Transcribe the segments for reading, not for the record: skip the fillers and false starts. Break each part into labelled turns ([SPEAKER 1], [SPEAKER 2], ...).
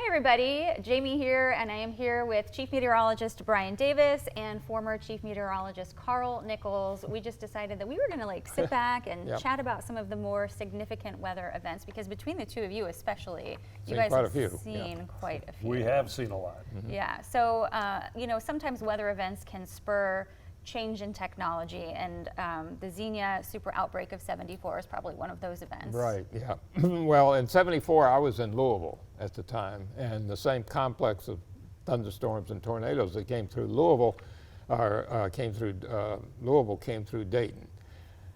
[SPEAKER 1] everybody, Jamie here, and I am here with Chief Meteorologist Brian Davis and former Chief Meteorologist Carl Nichols. We just decided that we were going to sit back and chat about some of the more significant weather events, because between the two of you especially, you guys have seen quite a few.
[SPEAKER 2] We have seen a lot.
[SPEAKER 1] Mm-hmm. Yeah, so sometimes weather events can spur change in technology, and the Xenia super outbreak of '74 is probably one of those events.
[SPEAKER 3] Right, yeah. Well, in &74, I was in Louisville at the time, and the same complex of thunderstorms and tornadoes that came through Louisville, came through Dayton.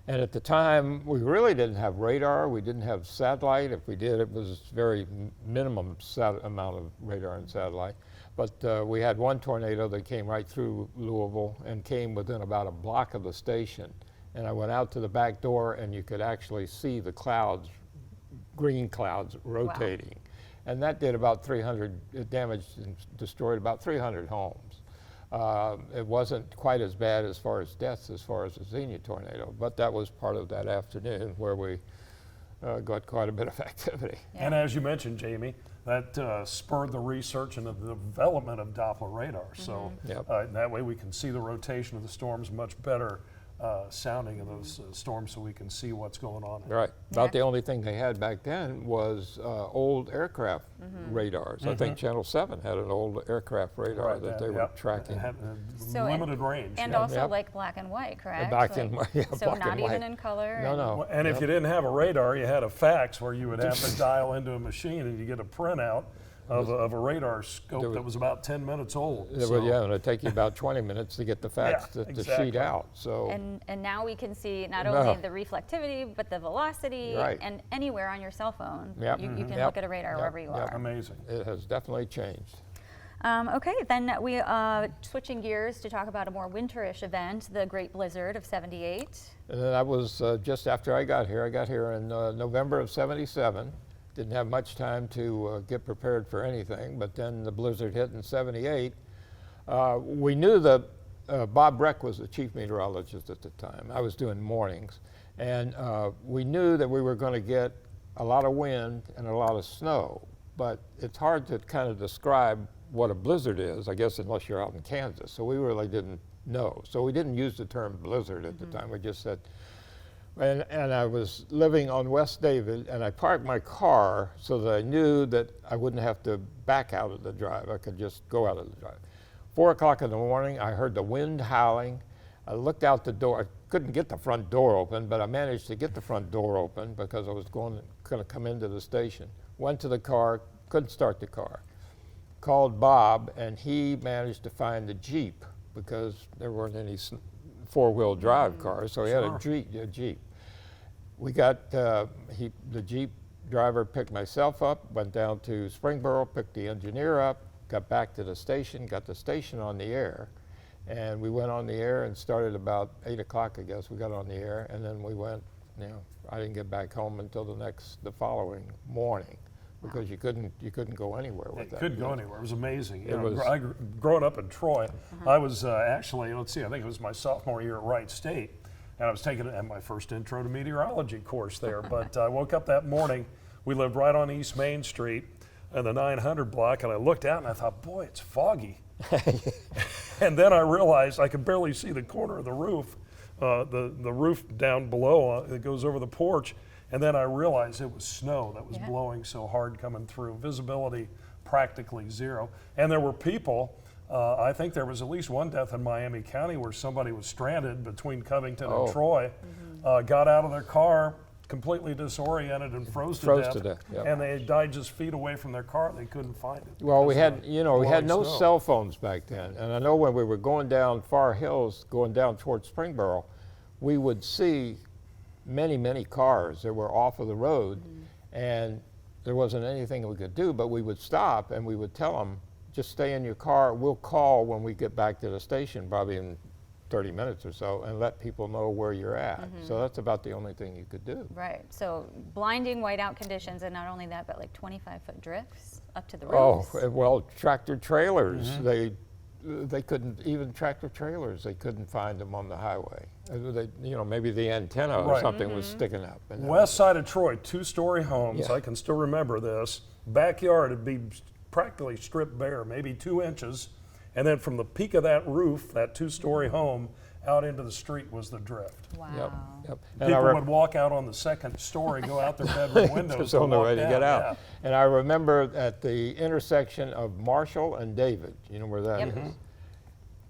[SPEAKER 3] And at the time, we really didn't have radar, we didn't have satellite. If we did, it was very minimum amount of radar and satellite. But we had one tornado that came right through Louisville and came within about a block of the station. And I went out to the back door and you could actually see the clouds, green clouds, rotating. Wow. And that did about 300, it damaged and destroyed about 300 homes. It wasn't quite as bad as far as deaths as far as the Xenia tornado, but that was part of that afternoon where we got quite a bit of activity.
[SPEAKER 2] Yeah. And as you mentioned, Jamie, that spurred the research and the development of Doppler radar. Mm-hmm. So that way we can see the rotation of the storms much better, sounding of those storms, so we can see what's going on.
[SPEAKER 3] Right. About the only thing they had back then was old aircraft radars. I think Channel 7 had an old aircraft radar that they were tracking.
[SPEAKER 2] Had limited range.
[SPEAKER 1] And also like black and white, correct?
[SPEAKER 3] Black and white,
[SPEAKER 1] so
[SPEAKER 3] black
[SPEAKER 1] not
[SPEAKER 3] and
[SPEAKER 1] even
[SPEAKER 3] white.
[SPEAKER 1] in color?
[SPEAKER 3] No.
[SPEAKER 2] And if you didn't have a radar, you had a fax where you would have to dial into a machine and you get a printout of a radar scope that was about 10 minutes old.
[SPEAKER 3] And it'd take you about 20 minutes to get the fax to sheet out. So
[SPEAKER 1] and now we can see not only the reflectivity, but the velocity, and anywhere on your cell phone, you can look at a radar wherever you are.
[SPEAKER 2] Amazing.
[SPEAKER 3] It has definitely changed.
[SPEAKER 1] Okay, then we switching gears to talk about a more winterish event, the Great Blizzard of '78.
[SPEAKER 3] And that was just after I got here. I got here in November of '77. Didn't have much time to get prepared for anything, but then the blizzard hit in '78. We knew that Bob Breck was the chief meteorologist at the time. I was doing mornings, and we knew that we were going to get a lot of wind and a lot of snow, but it's hard to kind of describe what a blizzard is, I guess, unless you're out in Kansas. So we really didn't know. So we didn't use the term blizzard at the time. We just said, and I was living on West David, and I parked my car so that I knew that I wouldn't have to back out of the drive. I could just go out of the drive. 4 o'clock in the morning, I heard the wind howling. I looked out the door. I couldn't get the front door open, but I managed to get the front door open because I was going to come into the station. Went to the car, couldn't start the car. Called Bob, and he managed to find the Jeep because there weren't any four-wheel drive cars, so he had a Jeep. We got, the Jeep driver picked myself up, went down to Springboro, picked the engineer up, got back to the station, got the station on the air, and we went on the air and started about 8 o'clock, I guess, we got on the air, and then we went, I didn't get back home until the following morning. Because you couldn't go anywhere with that.
[SPEAKER 2] Couldn't go anywhere. It was amazing. Growing up in Troy, I was actually, I think it was my sophomore year at Wright State, and I was taking my first intro to meteorology course there. But I woke up that morning. We lived right on East Main Street in the 900 block, and I looked out and I thought, boy, it's foggy. And then I realized I could barely see the corner of the roof, the roof down below that goes over the porch. And then I realized it was snow that was blowing so hard coming through. Visibility practically zero. And there were people, I think there was at least one death in Miami County where somebody was stranded between Covington and Troy, got out of their car completely disoriented and froze to death. And they died just feet away from their car. They couldn't find it.
[SPEAKER 3] Well, we had no cell phones back then. And I know when we were going down Far Hills, going down towards Springboro, we would see many cars that were off of the road, and there wasn't anything we could do, but we would stop and we would tell them, just stay in your car, we'll call when we get back to the station, probably in 30 minutes or so, and let people know where you're at. So that's about the only thing you could do.
[SPEAKER 1] Right, so blinding whiteout conditions, and not only that, but like 25-foot drifts up to the roofs.
[SPEAKER 3] Oh, well, tractor trailers, they couldn't, even tractor trailers, they couldn't find them on the highway. Maybe the antenna or something was sticking up.
[SPEAKER 2] West side of Troy, 2-story homes, I can still remember this. Backyard would be practically stripped bare, maybe 2 inches. And then from the peak of that roof, that 2-story home, out into the street was the drift.
[SPEAKER 1] Wow.
[SPEAKER 3] Yep.
[SPEAKER 2] People would walk out on the 2nd story, go out their bedroom windows
[SPEAKER 3] just
[SPEAKER 2] and
[SPEAKER 3] on the
[SPEAKER 2] walk
[SPEAKER 3] way to
[SPEAKER 2] down.
[SPEAKER 3] get out.
[SPEAKER 2] Yeah.
[SPEAKER 3] And I remember at the intersection of Marshall and David, you know where that is?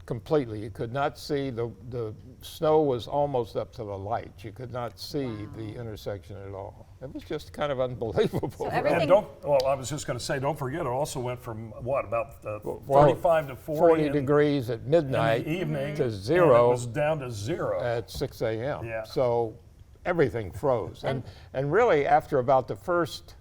[SPEAKER 3] Completely. You could not see, the snow was almost up to the light. You could not see the intersection at all. It was just kind of unbelievable.
[SPEAKER 1] So everything.
[SPEAKER 2] And I was just going to say, don't forget, it also went from what, about 35 to 40
[SPEAKER 3] degrees at midnight
[SPEAKER 2] in the evening
[SPEAKER 3] to
[SPEAKER 2] and
[SPEAKER 3] 0.
[SPEAKER 2] it was down to 0
[SPEAKER 3] at 6 a.m.
[SPEAKER 2] Yeah.
[SPEAKER 3] So everything froze. And really, after about the first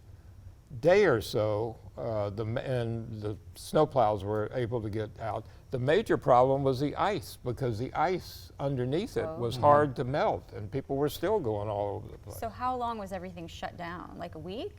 [SPEAKER 3] day or so, the snowplows were able to get out. The major problem was the ice, because the ice underneath it was hard to melt, and people were still going all over the place.
[SPEAKER 1] So how long was everything shut down? Like a week?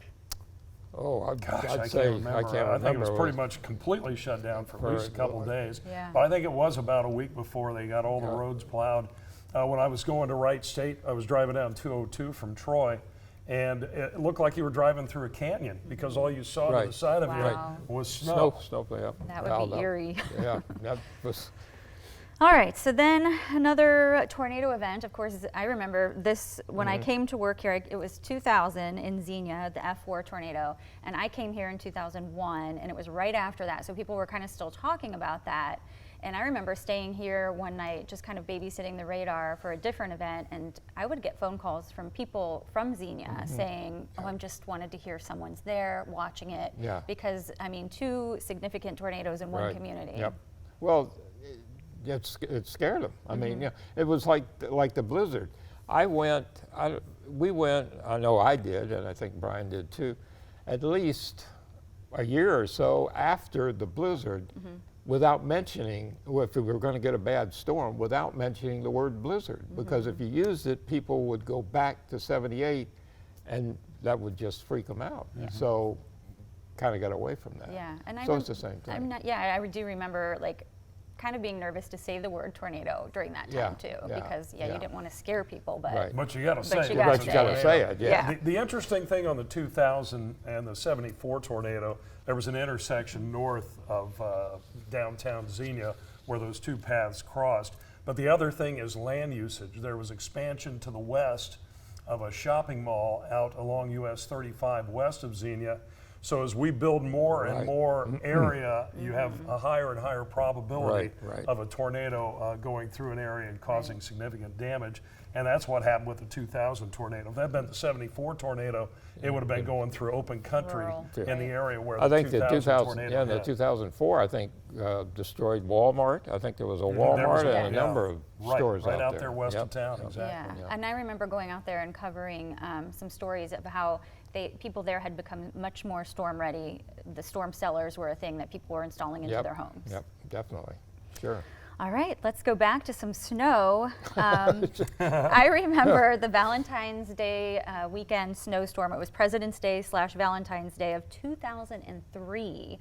[SPEAKER 3] Oh,
[SPEAKER 2] I
[SPEAKER 3] I'd
[SPEAKER 2] can't
[SPEAKER 3] say
[SPEAKER 2] remember.
[SPEAKER 3] I can't remember.
[SPEAKER 2] I think it was pretty much completely shut down for at least a couple of days.
[SPEAKER 1] Yeah.
[SPEAKER 2] But I think it was about a week before they got all the roads plowed. When I was going to Wright State, I was driving down 202 from Troy, and it looked like you were driving through a canyon, because all you saw to the side of you was snow.
[SPEAKER 3] Snow, yeah.
[SPEAKER 1] That would be eerie.
[SPEAKER 3] Yeah, that was.
[SPEAKER 1] All right, so then another tornado event. Of course, I remember this when I came to work here. It was 2000 in Xenia, the F4 tornado, and I came here in 2001, and it was right after that. So people were kind of still talking about that. And I remember staying here one night, just kind of babysitting the radar for a different event, and I would get phone calls from people from Xenia saying, oh, I just wanted to hear someone's there watching it.
[SPEAKER 3] Yeah.
[SPEAKER 1] Because, I mean, 2 significant tornadoes in one community.
[SPEAKER 3] Yep. Well, it scared them. I mean, yeah, it was like the blizzard. We went, I know I did, and I think Brian did too, at least a year or so after the blizzard, without mentioning, if we were going to get a bad storm, without mentioning the word blizzard. Because if you used it, people would go back to 78, and that would just freak them out. So kind of got away from that.
[SPEAKER 1] Yeah, and
[SPEAKER 3] so it's the same thing.
[SPEAKER 1] I do remember like kind of being nervous to say the word tornado during that time too, because you didn't want to scare people, but
[SPEAKER 2] But you got to say it.
[SPEAKER 1] you gotta
[SPEAKER 3] say it. Yeah.
[SPEAKER 2] The interesting thing on the 2000 and the 74 tornado, there was an intersection north of downtown Xenia where those 2 paths crossed. But the other thing is land usage. There was expansion to the west of a shopping mall out along US 35 west of Xenia. So as we build more and more area, you have a higher and higher probability of a tornado going through an area and causing significant damage. And that's what happened with the 2000 tornado. If that had been the 74 tornado, it would have been going through open country in the area where
[SPEAKER 3] I
[SPEAKER 2] the
[SPEAKER 3] think
[SPEAKER 2] 2000 tornado
[SPEAKER 3] the 2004, I think, destroyed Walmart. I think there was a Walmart and a number of stores
[SPEAKER 2] out there west of town.
[SPEAKER 1] Yeah, and I remember going out there and covering some stories of how people there had become much more storm ready. The storm cellars were a thing that people were installing into their homes.
[SPEAKER 3] Yep, definitely, sure.
[SPEAKER 1] All right, let's go back to some snow. I remember the Valentine's Day weekend snowstorm. It was President's Day / Valentine's Day of 2003.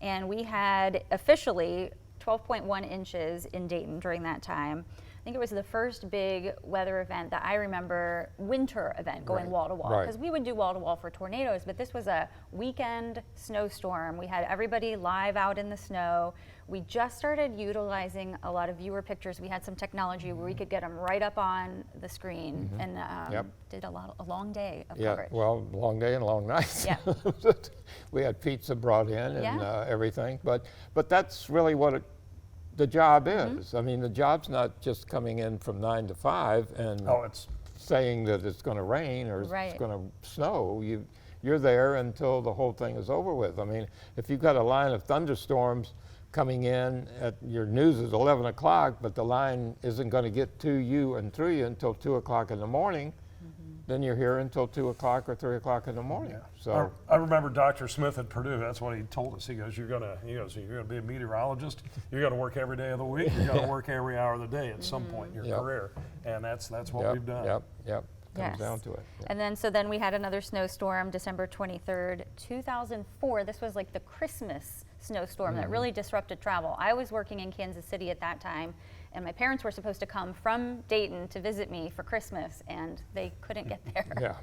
[SPEAKER 1] And we had officially 12.1 inches in Dayton during that time. I think it was the first big weather event that I remember, winter event, going wall to wall. Because we would do wall to wall for tornadoes, but this was a weekend snowstorm. We had everybody live out in the snow. We just started utilizing a lot of viewer pictures. We had some technology where we could get them right up on the screen, and did a long day of coverage.
[SPEAKER 3] Well, long day and long nights.
[SPEAKER 1] Yeah.
[SPEAKER 3] We had pizza brought in and everything, but that's really what the job is. I mean, the job's not just coming in from 9 to 5 and saying that it's going to rain or it's going to snow. You're there until the whole thing is over with. I mean, if you've got a line of thunderstorms coming in at your news is 11 o'clock, but the line isn't going to get to you and through you until 2 o'clock in the morning, then you're here until 2 o'clock or 3 o'clock in the morning. So
[SPEAKER 2] I remember Dr. Smith at Purdue. That's what he told us. He goes, "You're gonna be a meteorologist. You're gonna work every day of the week. You're gonna work every hour of the day at some point in your career." And that's what we've done.
[SPEAKER 3] Yep. Comes down to it.
[SPEAKER 1] And then we had another snowstorm, December 23rd, 2004. This was like the Christmas snowstorm that really disrupted travel. I was working in Kansas City at that time, and my parents were supposed to come from Dayton to visit me for Christmas, and they couldn't get there.
[SPEAKER 3] Yeah.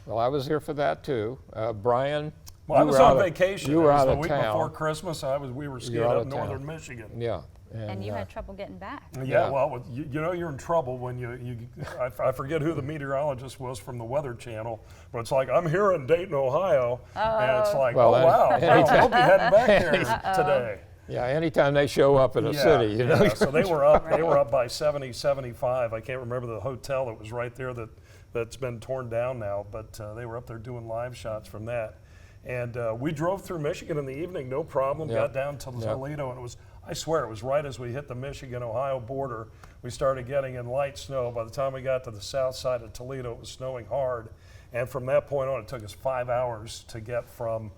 [SPEAKER 3] Well, I was here for that too. Brian
[SPEAKER 2] Well, I was on vacation.
[SPEAKER 3] You were
[SPEAKER 2] it was
[SPEAKER 3] out
[SPEAKER 2] the
[SPEAKER 3] of
[SPEAKER 2] week
[SPEAKER 3] town.
[SPEAKER 2] before Christmas. We were skiing up northern Michigan.
[SPEAKER 3] Yeah.
[SPEAKER 1] And you had trouble getting back.
[SPEAKER 2] Yeah, well, you know you're in trouble when I forget who the meteorologist was from the Weather Channel, but it's like, I'm here in Dayton, Ohio, and it's like,
[SPEAKER 3] well,
[SPEAKER 2] wow, I'll be heading back there today.
[SPEAKER 3] Yeah, anytime they show up in a city, you know.
[SPEAKER 2] Yeah, so they were up. They were up by 70, 75. I can't remember the hotel that was right there that's been torn down now, but they were up there doing live shots from that. And we drove through Michigan in the evening, no problem. Got down to Toledo, and it was, I swear, it was right as we hit the Michigan-Ohio border. We started getting in light snow. By the time we got to the south side of Toledo, it was snowing hard. And from that point on, it took us 5 hours to get from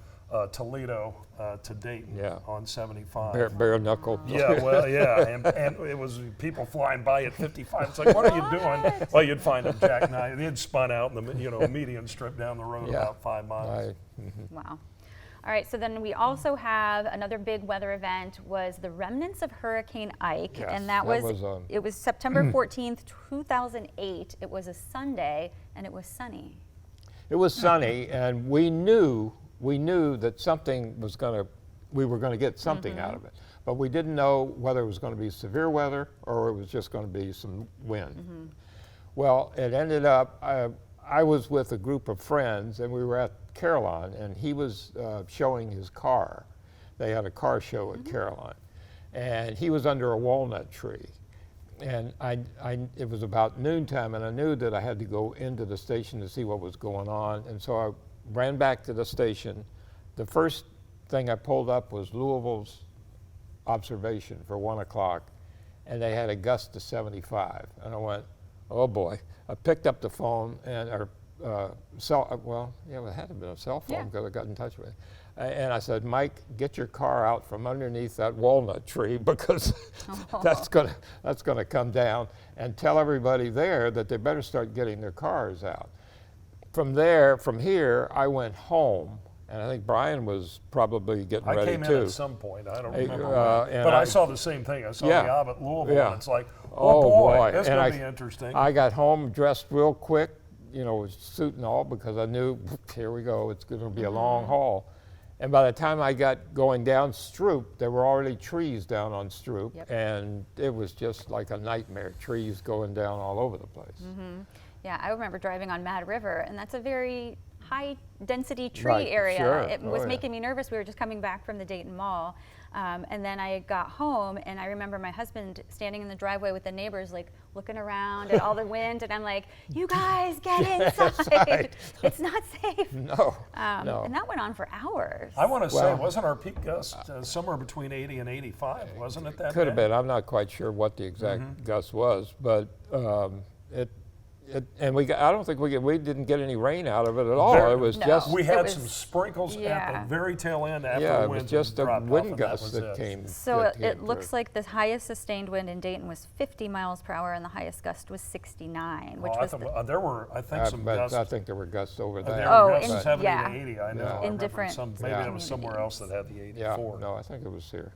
[SPEAKER 2] Toledo to Dayton on 75.
[SPEAKER 3] Bare knuckle.
[SPEAKER 2] Yeah, well, yeah, and it was people flying by at 55. It's like, what are you doing? Well, you'd find them jackknife. They'd spun out in the median strip down the road about 5 miles.
[SPEAKER 1] Wow. All right, so then we also have another big weather event was the remnants of Hurricane Ike, and that was it was September 14th, 2008. It was a Sunday, and it was sunny.
[SPEAKER 3] It was sunny, and we knew that something was we were going to get something out of it, but we didn't know whether it was going to be severe weather or it was just going to be some wind. Well, it ended up, I was with a group of friends, and we were at Caroline, and he was showing his car. They had a car show at Caroline, and he was under a walnut tree. And it was about noontime, and I knew that I had to go into the station to see what was going on, and so I ran back to the station. The first thing I pulled up was Louisville's observation for 1 o'clock, and they had a gust to 75. And I went, oh boy. I picked up the phone, and it had to have been a cell phone because I got in touch with it. And I said, Mike, get your car out from underneath that walnut tree because that's gonna come down, and tell everybody there that they better start getting their cars out. From here, I went home, and I think Brian was probably getting ready too.
[SPEAKER 2] I came in at some point. I don't remember. But I saw the same thing. I saw the Ob at Louisville, and it's like, oh boy, this is going to be interesting.
[SPEAKER 3] I got home, dressed real quick, with suit and all, because I knew, here we go, it's going to be a long haul. And by the time I got going down Stroop, there were already trees down on Stroop, and it was just like a nightmare, trees going down all over the place.
[SPEAKER 1] Yeah, I remember driving on Mad River, and that's a very high density tree area. It was making me nervous. We were just coming back from the Dayton Mall. And then I got home, and I remember my husband standing in the driveway with the neighbors, like looking around at all the wind, and I'm like, you guys get inside. It's not safe.
[SPEAKER 3] No.
[SPEAKER 1] And that went on for hours.
[SPEAKER 2] I want to say, wasn't our peak gust somewhere between 80 and 85? Wasn't it that
[SPEAKER 3] Could have
[SPEAKER 2] bad?
[SPEAKER 3] been. I'm not quite sure what the exact gust was, but I don't think we didn't get any rain out of it at all. It was just
[SPEAKER 2] we had some sprinkles at the very tail end after the wind.
[SPEAKER 3] It was just a wind gust that came.
[SPEAKER 1] So it looks like the highest sustained wind in Dayton was 50 miles per hour, and the highest gust was 69, which was
[SPEAKER 2] there were, I think, some gusts.
[SPEAKER 3] I think there were gusts over there.
[SPEAKER 2] There were gusts 70 to 80. I know.
[SPEAKER 1] In different
[SPEAKER 2] maybe it was somewhere else that had the 84.
[SPEAKER 3] No, I think it was here.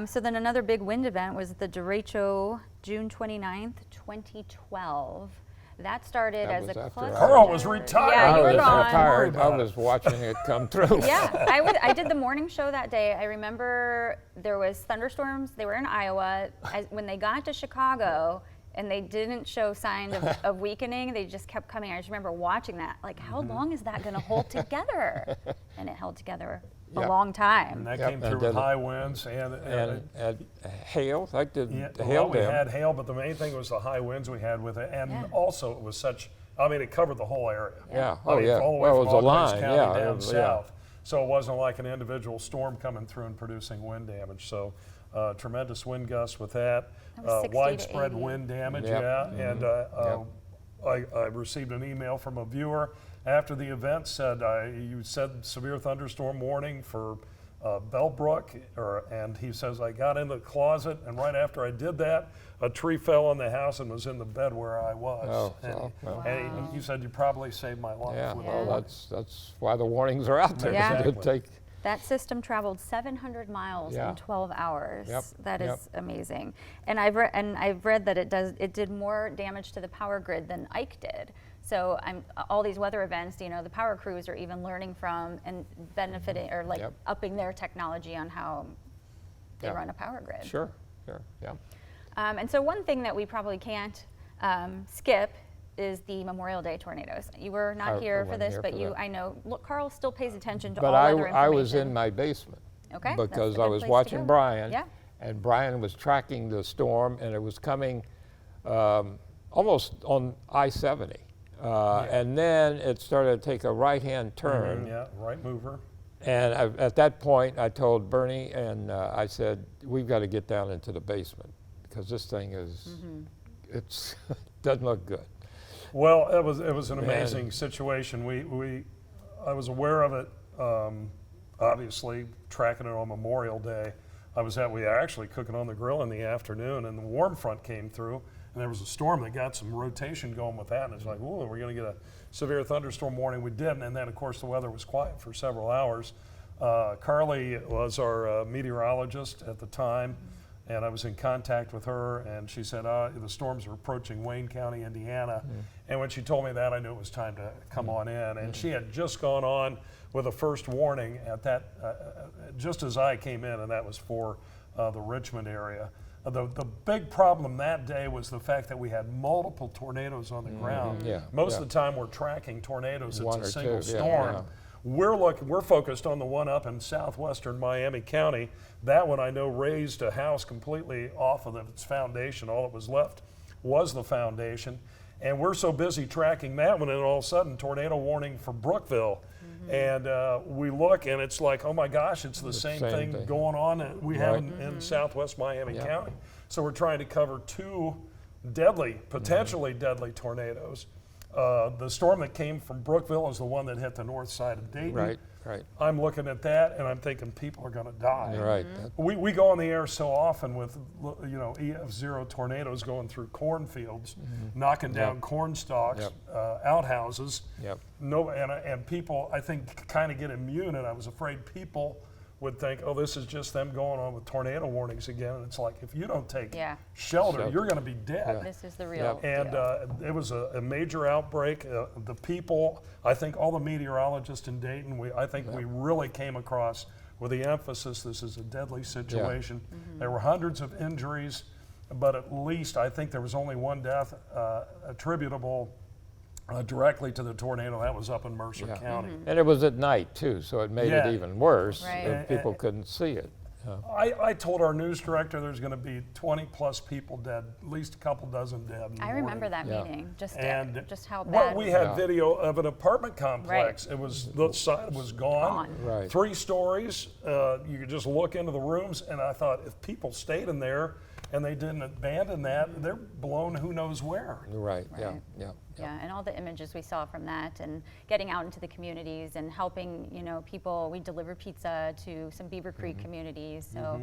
[SPEAKER 1] So then another big wind event was the derecho, June 29th, 2012. That started as a cluster.
[SPEAKER 2] Carl was retired.
[SPEAKER 1] Yeah, you were gone.
[SPEAKER 3] Retired. I was watching it come through.
[SPEAKER 1] Yeah, I did the morning show that day. I remember there was thunderstorms. They were in Iowa. When they got to Chicago, and they didn't show signs of weakening, they just kept coming. I just remember watching that. Like, how long is that going to hold together? And it held together a long time.
[SPEAKER 2] And that came through with high winds and
[SPEAKER 3] hail. Like hail.
[SPEAKER 2] We had hail, but the main thing was the high winds we had with it, and also it was such. I mean, it covered the whole area.
[SPEAKER 3] All the way
[SPEAKER 2] from
[SPEAKER 3] it was a line.
[SPEAKER 2] County down south. So it wasn't like an individual storm coming through and producing wind damage. So tremendous wind gusts with that. Widespread wind damage. And I received an email from a viewer after the event, said you said severe thunderstorm warning for Bellbrook, and he says, I got in the closet, and right after I did that, a tree fell on the house and was in the bed where I was. And you said you probably saved my life.
[SPEAKER 3] Well, that's why the warnings are out there.
[SPEAKER 2] Exactly.
[SPEAKER 1] That system traveled 700 miles in 12 hours. That is amazing. And I've read that it did more damage to the power grid than Ike did. So all these weather events, you know, the power crews are even learning from and benefiting or like upping their technology on how they run a power grid.
[SPEAKER 3] Sure, yeah.
[SPEAKER 1] And so one thing that we probably can't skip is the Memorial Day tornadoes. You were not here for this, but I know, look, Carl still pays attention to all weather information.
[SPEAKER 3] But I was in my basement.
[SPEAKER 1] Okay.
[SPEAKER 3] Because I was watching Brian, and Brian was tracking the storm, and it was coming almost on I-70. And then it started to take a right-hand turn.
[SPEAKER 2] Right mover.
[SPEAKER 3] And at that point, I told Bernie, and I said, we've got to get down into the basement, because this thing is, it's doesn't look good.
[SPEAKER 2] Well, it was an amazing situation. I was aware of it, obviously, tracking it on Memorial Day. We were actually cooking on the grill in the afternoon, and the warm front came through, and there was a storm that got some rotation going with that, and it's like, ooh, we're going to get a severe thunderstorm warning. We didn't, and then, of course, the weather was quiet for several hours. Carly was our meteorologist at the time, and I was in contact with her, and she said, the storms are approaching Wayne County, Indiana. And when she told me that, I knew it was time to come on in. And she had just gone on with a first warning at that, just as I came in, and that was for the Richmond area. The big problem that day was the fact that we had multiple tornadoes on the ground. Most of the time we're tracking tornadoes, it's a single storm. We're focused on the one up in southwestern Miami County. That one I know raised a house completely off of its foundation. All that was left was the foundation. And we're so busy tracking that one, and all of a sudden, tornado warning for Brookville. And we look, and it's like, oh my gosh, it's the same thing going on that we have in southwest Miami County. So we're trying to cover two potentially deadly tornadoes. The storm that came from Brookville is the one that hit the north side of Dayton.
[SPEAKER 3] Right.
[SPEAKER 2] I'm looking at that, and I'm thinking people are going to die.
[SPEAKER 3] Right.
[SPEAKER 2] We go on the air so often with, EF0 tornadoes going through cornfields, knocking down corn stalks, outhouses. And people, I think, kind of get immune, and I was afraid people would think, oh, this is just them going on with tornado warnings again. And it's like, if you don't take shelter, you're going to be dead.
[SPEAKER 1] This is the real
[SPEAKER 2] And it was a major outbreak. The people, I think all the meteorologists in Dayton, I think we really came across with the emphasis, this is a deadly situation. There were hundreds of injuries, but at least I think there was only one death attributable directly to the tornado. That was up in Mercer County.
[SPEAKER 3] And it was at night too, so it made it even worse if people couldn't see it.
[SPEAKER 2] I told our news director there's going to be 20 plus people dead, at least a couple dozen dead.
[SPEAKER 1] I remember that meeting, just how bad.
[SPEAKER 2] Well, we had video of an apartment complex. It was, the side was gone. 3 stories. You could just look into the rooms, and I thought, if people stayed in there and they didn't abandon that, they're blown who knows where.
[SPEAKER 1] Yeah, and all the images we saw from that, and getting out into the communities and helping, people. We delivered pizza to some Beaver Creek communities. So,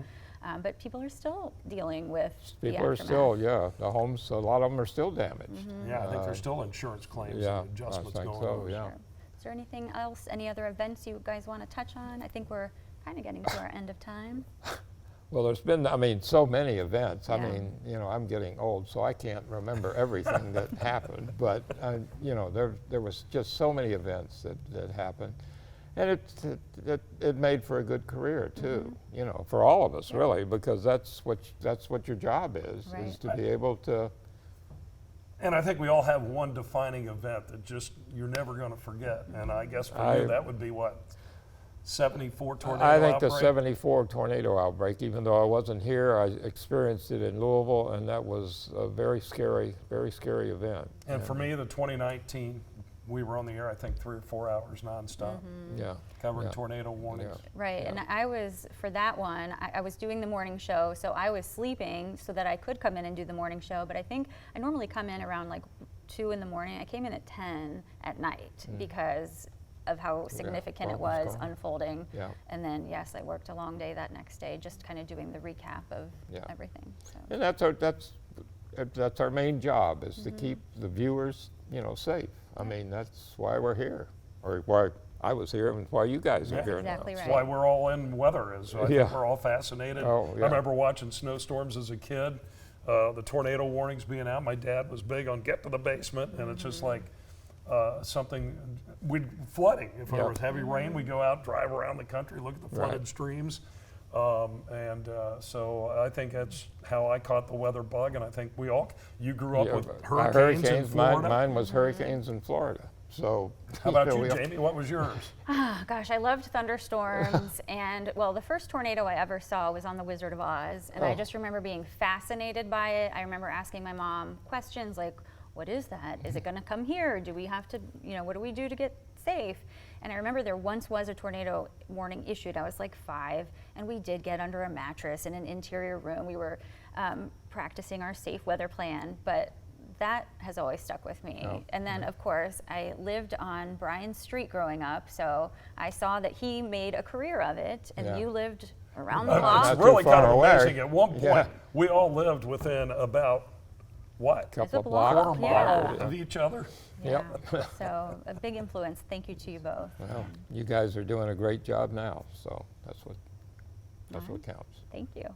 [SPEAKER 1] but people are still dealing with the aftermath.
[SPEAKER 3] The homes, a lot of them are still damaged.
[SPEAKER 2] I think there's still insurance claims and adjustments going on.
[SPEAKER 1] Sure. Is there anything else, any other events you guys want to touch on? I think we're kind of getting to our end of time.
[SPEAKER 3] Well, there's been, so many events. I'm getting old, so I can't remember everything that happened. But, there was just so many events that happened. And it made for a good career, too, for all of us, really, because that's what your job is to be able to.
[SPEAKER 2] And I think we all have one defining event that you're never going to forget. And I guess for you, that would be what? 74 tornado
[SPEAKER 3] I think
[SPEAKER 2] outbreak?
[SPEAKER 3] The 74 tornado outbreak, even though I wasn't here, I experienced it in Louisville, and that was a very scary event.
[SPEAKER 2] And for me, the 2019, we were on the air, I think 3 or 4 hours nonstop. Covering tornado warnings.
[SPEAKER 1] And I was, for that one, I was doing the morning show, so I was sleeping so that I could come in and do the morning show, but I think I normally come in around like 2 in the morning. I came in at 10 at night because of how significant it was unfolding. And then, yes, I worked a long day that next day, just kind of doing the recap of everything. So.
[SPEAKER 3] And that's our main job, is to keep the viewers, safe. That's why we're here, or why I was here, and why you guys are here now.
[SPEAKER 2] That's why we're all in weather. I think we're all fascinated. I remember watching snowstorms as a kid, the tornado warnings being out. My dad was big on get to the basement, and it's just like, something, flooding. If there was heavy rain, we'd go out, drive around the country, look at the flooded streams. So I think that's how I caught the weather bug, and I think you grew up with hurricanes in Florida.
[SPEAKER 3] Mine was hurricanes in Florida. So
[SPEAKER 2] how about you, Jamie? What was yours?
[SPEAKER 1] Gosh, I loved thunderstorms, and well, the first tornado I ever saw was on The Wizard of Oz, and I just remember being fascinated by it. I remember asking my mom questions like, what is that? Is it going to come here? Do we have to, what do we do to get safe? And I remember there once was a tornado warning issued. I was like 5, and we did get under a mattress in an interior room. We were practicing our safe weather plan, but that has always stuck with me. Oh, and then, of course, I lived on Bryan's street growing up, so I saw that he made a career of it, and you lived around the block.
[SPEAKER 2] It's really kind of amazing. At one point, we all lived within about, what?
[SPEAKER 3] Couple of blocks.
[SPEAKER 2] Quarter mile of each other.
[SPEAKER 1] Yeah. So a big influence. Thank you to you both.
[SPEAKER 3] Well, you guys are doing a great job now, so that's what counts.
[SPEAKER 1] Thank you.